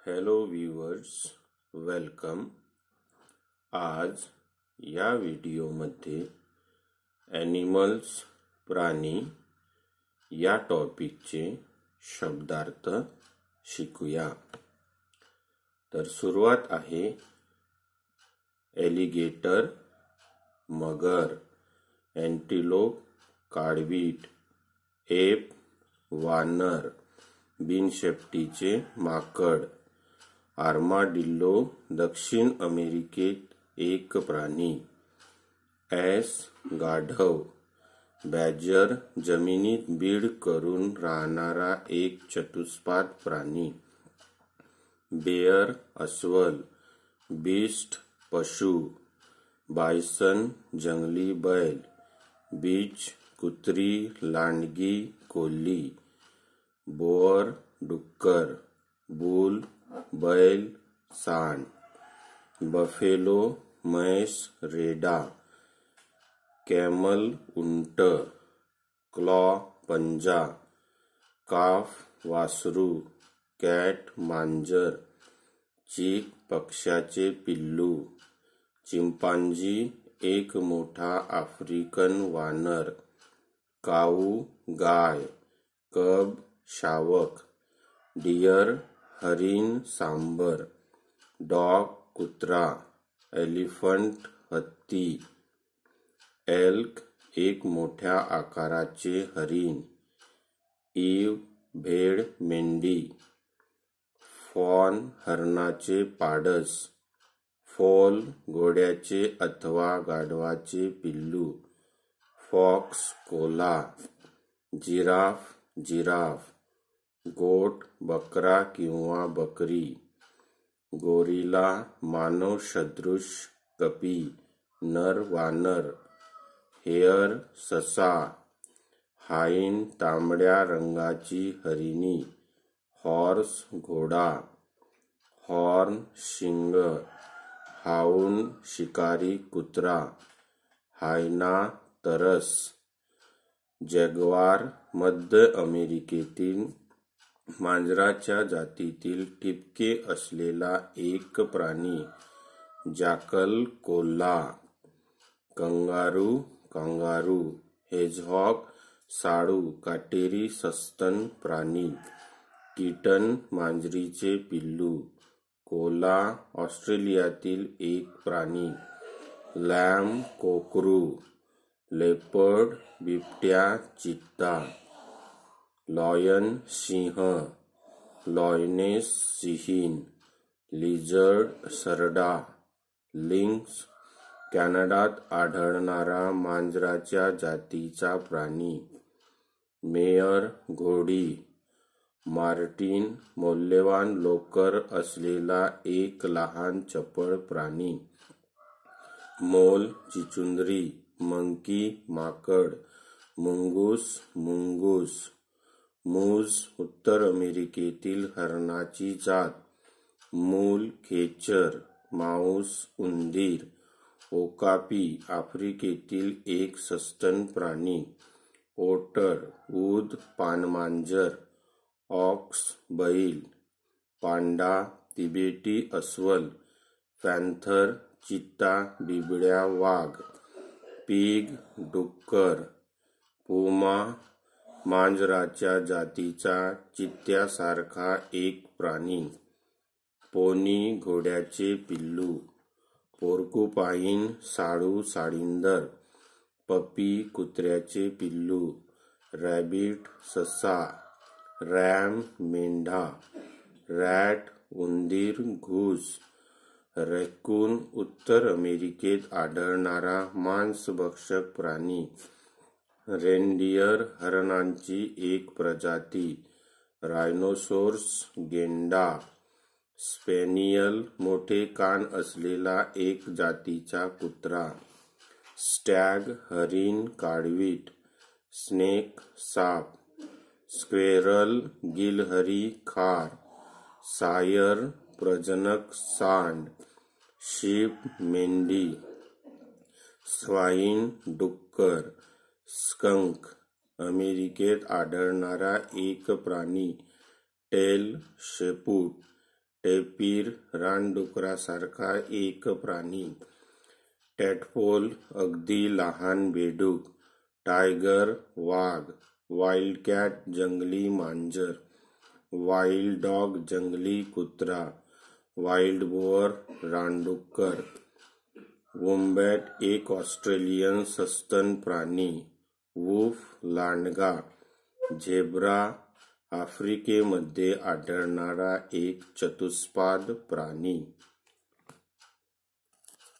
Hello viewers, welcome. आज या व्हिडिओमध्ये ॲनिमल्स प्राणी या टॉपिकचे शब्दार्थ शिकूया. तर सुरुवात आहे. एलिगेटर मगर, एंटिलोप काळवीट, एप वानर, बिनशेपटीचे माकड, आर्माडिल्लो दक्षिण अमेरिकेत एक प्राणी, ॲस गाढव, बॅजर जमिनीत बीड करून राहणारा एक चतुष्पाद प्राणी, बेअर अस्वल, बीस्ट पशु, बायसन जंगली बैल, बीच कुत्री लांडगी कोल्ही, बोअर डुक्कर, बुल बैल सांड, बफेलो म्हैस रेडा, कॅमल उंट, क्लॉ पंजा, काफ वासरू, कॅट मांजर, चीक पक्ष्याचे पिल्लू, चिंपांजी एक मोठा आफ्रिकन वानर, काऊ गाय, कब शावक, डियर हरिण सांबर, डॉग कुत्रा, एलिफंट हत्ती, एल्क एक मोठ्या आकाराचे हरिण, ईव भेड मेंढी, फॉन हरणाचे पाडस, फोल घोड्याचे अथवा गाढवाचे पिल्लू, फॉक्स कोल्हा, जिराफ जिराफ, गोट बकरा किंवा बकरी, गोरिला मानव सदृश कपी नर वानर, हेअर ससा, हाईन तांबड्या रंगाची हरिणी, हॉर्स घोडा, हॉर्न शिंग, हाऊन शिकारी कुत्रा, हायना तरस, जॅग्वार मध्य अमेरिकेतील मांजराच्या जातीतील ठिपके असलेला एक प्राणी, जाकल कोल्हा, कंगारू कांगारू, हेजहॉग साळू काटेरी सस्तन प्राणी, किटन मांजरीचे पिल्लू, कोला ऑस्ट्रेलियातील एक प्राणी, लॅम कोकरू, लेपर्ड बिबट्या चित्ता, लॉयन सिंह, लॉयनेस सिंहीण, लिझर्ड सरडा, लिंक्स कॅनडात आढळणारा मांजराच्या जातीचा प्राणी, मेयर घोडी, मार्टिन मौल्यवान लोकर असलेला एक लहान चपळ प्राणी, मोल चिचुंदरी, मंकी माकड, मुंगूस मुंगूस, मूस उत्तर अमेरिकेतील हरणाची जात, मूल खेचर, माऊस उंदीर, ओकापी आफ्रिकेतील एक सस्तन प्राणी, ओटर ऊद पानमांजर, ऑक्स बैल, पांडा तिबेटी अस्वल, पॅन्थर चित्ता बिबड्या वाघ, पिग डुक्कर, पुमा मांजराच्या जातीचा चित्त्यासारखा एक प्राणी, पोनी घोड्याचे पिल्लू, पोर्कुपाईन साळू साळींदर, पपी कुत्र्याचे पिल्लू, रॅबिट ससा, रॅम मेंढा, रॅट उंदीर घूस, रॅकून उत्तर अमेरिकेत आढळणारा मांसभक्षक प्राणी, रेनडियर हरणांची एक प्रजाती, रायनोसोर्स गेंडा, स्पॅनियल मोठे कान असलेला एक जातीचा कुत्रा, स्टॅग हरिण काळवीट, स्नेक साप, स्क्वेरल गिलहरी खार, सायर प्रजनक सांड, शीप मेंढी, स्वाईन डुक्कर, स्कंक अमेरिकेत आढळणारा एक प्राणी, टेल शेपूट, टेपीर रानडुकरासारखा एक प्राणी. टॅडपोल अगदी लहान बेडूक. टायगर वाघ. वाईल्ड कॅट जंगली मांजर. वाईल्ड डॉग जंगली कुत्रा. Wild boar रानडुक्कर. वोम्बॅट एक ऑस्ट्रेलियन सस्तन प्राणी. वूफ लांडगा. झेब्रा आफ्रिकेमध्ये आढळणारा एक चतुष्पाद प्राणी.